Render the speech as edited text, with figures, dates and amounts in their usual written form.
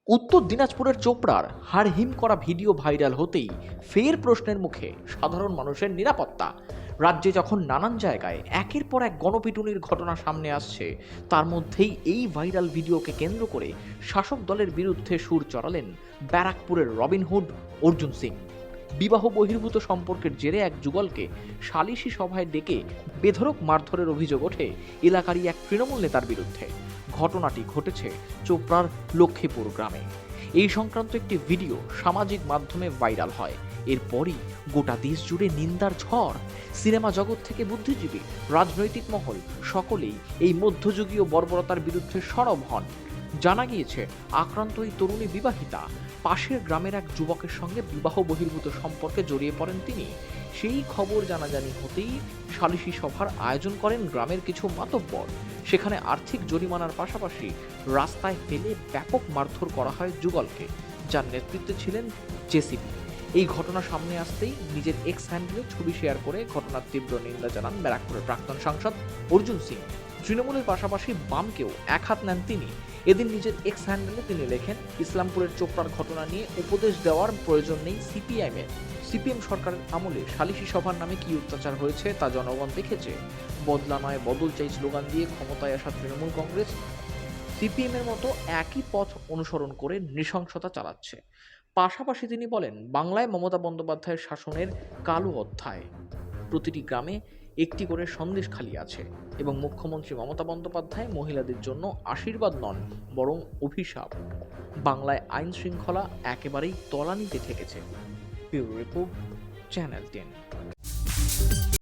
উত্তর দিনাজপুরের চোপড়ার হাড়হিম করা ভিডিও ভাইরাল হতেই ফের প্রশ্নের মুখে সাধারণ মানুষের নিরাপত্তা। রাজ্যে যখন নানান জায়গায় একের পর এক গণপিটুনির ঘটনা সামনে আসছে, তার মধ্যেই এই ভাইরাল ভিডিওকে কেন্দ্র করে শাসক দলের বিরুদ্ধে সুর চড়ালেন ব্যারাকপুরের রবিনহুড অর্জুন সিং। বিবাহ বহির্ভূত সম্পর্কের জেরে এক যুগলকে সালিশি সভায় ডেকে বেধড়ক মারধরের অভিযোগ ওঠে এলাকারই এক তৃণমূল নেতার বিরুদ্ধে। ঘটনাটি ঘটেছে চোপড়ার লক্ষ্মীপুর গ্রামে। এই সংক্রান্ত একটি ভিডিও সামাজিক মাধ্যমে ভাইরাল হয়। এরপরই গোটা দেশ জুড়ে নিন্দার ঝড়। সিনেমা জগৎ থেকে বুদ্ধিজীবী, রাজনৈতিক মহল সকলেই এই মধ্যযুগীয় বর্বরতার বিরুদ্ধে সরব হন। জানা গিয়েছে আক্রান্ত এই তরুণী বিবাহিতা। পাশের গ্রামের এক যুবকের সঙ্গে বিবাহ বহির্ভূত সম্পর্কে জড়িয়ে পড়েন তিনি। সেই খবর জানাজানি হতেই সালিশি সভার আয়োজন করেন গ্রামের কিছু মাতব্বর। সেখানে আর্থিক জরিমানার পাশাপাশি রাস্তায় ফেলে ব্যাপক মারধর করা হয় যুগলকে, যার নেতৃত্বে ছিলেন জেসিবি। এই ঘটনা সামনে আসতেই নিজের এক্স হ্যান্ডেলে ছবি শেয়ার করে ঘটনার তীব্র নিন্দা জানান ব্যারাকপুরের প্রাক্তন সাংসদ অর্জুন সিং। তৃণমূলের পাশাপাশি বামকেও এক হাত নেন তিনি। এদিন নিজের এক্স হ্যান্ডেলে তিনি লেখেন, ইসলামপুরের চোপড়ার ঘটনা নিয়ে উপদেশ দেওয়ার প্রয়োজন নেই সিপিএম সরকারের আমলে সালিশি সভার নামে কি অত্যাচার হয়েছে তা জনগণ দেখেছে। বদলা নয় বদল চাই স্লোগান দিয়ে ক্ষমতায় আসা তৃণমূল কংগ্রেস সিপিএম এর মতো একই পথ অনুসরণ করে নৃশংসতা চালাচ্ছে। পাশাপাশি তিনি বলেন, বাংলায় মমতা বন্দ্যোপাধ্যায়ের শাসনের কালো অধ্যায়। প্রতিটি গ্রামে একটি করে সন্দেশখালি আছে এবং মুখ্যমন্ত্রী মমতা বন্দ্যোপাধ্যায় মহিলাদের জন্য আশীর্বাদ নন, বরং অভিশাপ। বাংলায় আইন শৃঙ্খলা একেবারেই তলানিতে ঠেকেছে। Bureau report, channel 10।